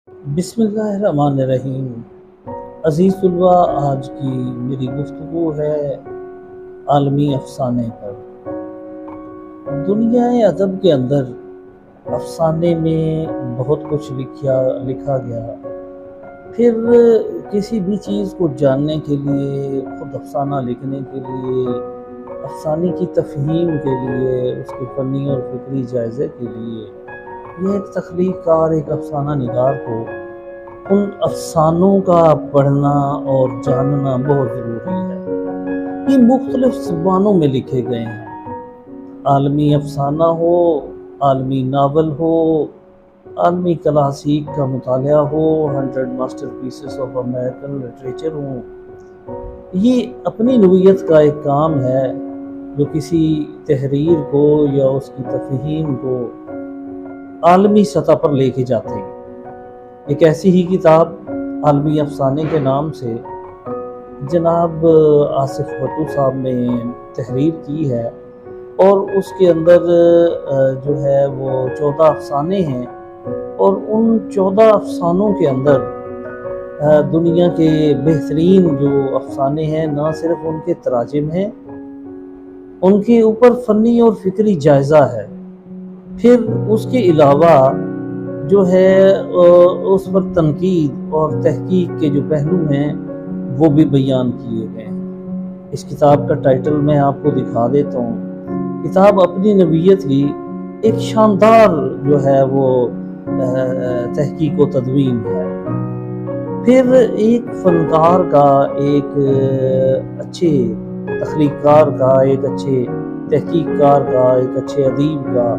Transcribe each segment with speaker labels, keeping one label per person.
Speaker 1: بسم اللہ الرحمن الرحیم۔ عزیز طلبہ، آج کی میری گفتگو ہے عالمی افسانے پر۔ دنیا ادب کے اندر افسانے میں بہت کچھ لکھا گیا۔ پھر کسی بھی چیز کو جاننے کے لیے، خود افسانہ لکھنے کے لیے، افسانے کی تفہیم کے لیے، اس کے فنی اور فکری جائزے کے لیے، یہ ایک تخلیق کار، ایک افسانہ نگار کو ان افسانوں کا پڑھنا اور جاننا بہت ضروری ہے۔ یہ مختلف زبانوں میں لکھے گئے ہیں۔ عالمی افسانہ ہو، عالمی ناول ہو، عالمی کلاسیک کا مطالعہ ہو، 100 master pieces of American literature ہوں، یہ اپنی نوعیت کا ایک کام ہے جو کسی تحریر کو یا اس کی تفہیم کو عالمی سطح پر لے کے جاتے ہیں۔ ایک ایسی ہی کتاب عالمی افسانے کے نام سے جناب آصف بٹو صاحب نے تحریر کی ہے، اور اس کے اندر جو ہے وہ 14 افسانے ہیں، اور ان 14 افسانوں کے اندر دنیا کے بہترین جو افسانے ہیں، نہ صرف ان کے تراجم ہیں، ان کے اوپر فنی اور فکری جائزہ ہے، پھر اس کے علاوہ جو ہے اس پر تنقید اور تحقیق کے جو پہلو ہیں وہ بھی بیان کیے گئے ہیں۔ اس کتاب کا ٹائٹل میں آپ کو دکھا دیتا ہوں۔ کتاب اپنی نوعیت کی ایک شاندار جو ہے وہ تحقیق و تدوین ہے۔ پھر ایک فنکار کا، ایک اچھے تخلیق کار کا، ایک اچھے تحقیق کار کا، ایک اچھے ادیب کا،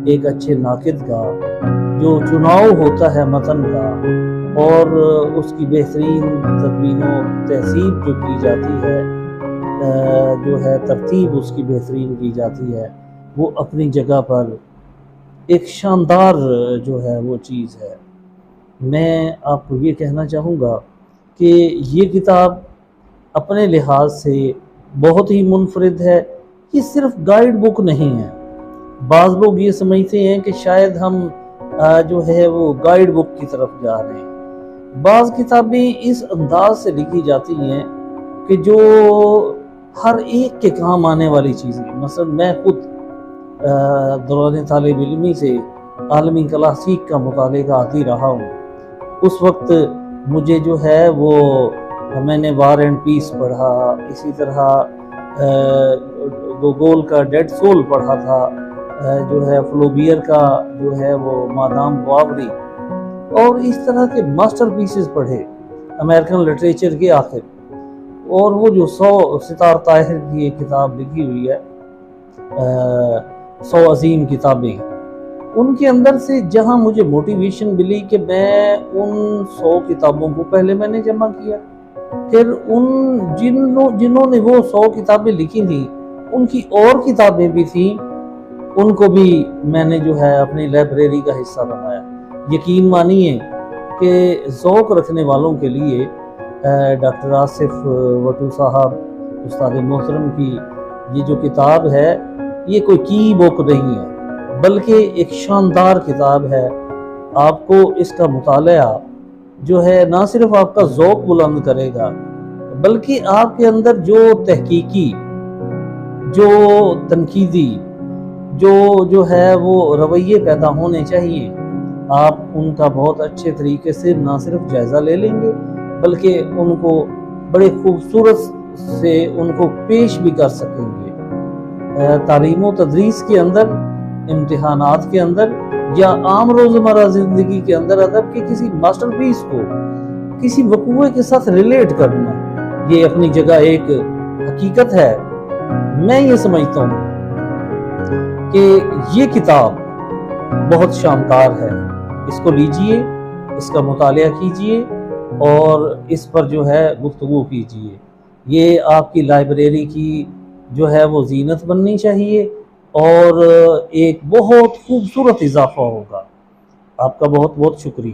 Speaker 1: ایک اچھے ناقد کا جو چناؤ ہوتا ہے متن کا، اور اس کی بہترین تدوین و تہذیب جو کی جاتی ہے، جو ہے ترتیب اس کی بہترین کی جاتی ہے، وہ اپنی جگہ پر ایک شاندار جو ہے وہ چیز ہے۔ میں آپ کو یہ کہنا چاہوں گا کہ یہ کتاب اپنے لحاظ سے بہت ہی منفرد ہے۔ یہ صرف گائیڈ بک نہیں ہے۔ بعض لوگ یہ سمجھتے ہیں کہ شاید ہم جو ہے وہ گائیڈ بک کی طرف جا رہے ہیں۔ بعض کتابیں اس انداز سے لکھی جاتی ہیں کہ جو ہر ایک کے کام آنے والی چیزیں، مثلا میں خود دوران طالب علمی سے عالمی کلاسیک کا مطالعے کا عادی رہا ہوں۔ اس وقت مجھے جو ہے وہ میں نے وار اینڈ پیس پڑھا، اسی طرح گوگول کا ڈیڈ سول پڑھا تھا، جو ہے فلوبیر کا جو ہے وہ مادام بوابری، اور اس طرح کے ماسٹر پیسز پڑھے امریکن لٹریچر کے آخر۔ اور وہ جو 100 ستار طاہر کی ایک کتاب لکھی ہوئی ہے، 100 عظیم کتابیں، ان کے اندر سے جہاں مجھے موٹیویشن ملی کہ میں ان 100 کتابوں کو پہلے میں نے جمع کیا، پھر جنہوں نے وہ 100 کتابیں لکھی تھیں ان کی اور کتابیں بھی تھیں، ان کو بھی میں نے جو ہے اپنی لائبریری کا حصہ بنایا۔ یقین مانیے کہ ذوق رکھنے والوں کے لیے ڈاکٹر آصف بٹو صاحب استاد محترم کی یہ جو کتاب ہے، یہ کوئی کی بک نہیں ہے، بلکہ ایک شاندار کتاب ہے۔ آپ کو اس کا مطالعہ جو ہے نہ صرف آپ کا ذوق بلند کرے گا، بلکہ آپ کے اندر جو تحقیقی، جو تنقیدی، جو ہے وہ رویے پیدا ہونے چاہیے، آپ ان کا بہت اچھے طریقے سے نہ صرف جائزہ لے لیں گے، بلکہ ان کو بڑے خوبصورت سے ان کو پیش بھی کر سکیں گے۔ تعلیم و تدریس کے اندر، امتحانات کے اندر، یا عام روزمرہ زندگی کے اندر ادب کے کسی ماسٹر پیس کو کسی وقوعے کے ساتھ ریلیٹ کرنا، یہ اپنی جگہ ایک حقیقت ہے۔ میں یہ سمجھتا ہوں کہ یہ کتاب بہت شاندار ہے۔ اس کو لیجئے، اس کا مطالعہ کیجئے، اور اس پر جو ہے گفتگو کیجئے۔ یہ آپ کی لائبریری کی جو ہے وہ زینت بننی چاہیے، اور ایک بہت خوبصورت اضافہ ہوگا۔ آپ کا بہت بہت شکریہ۔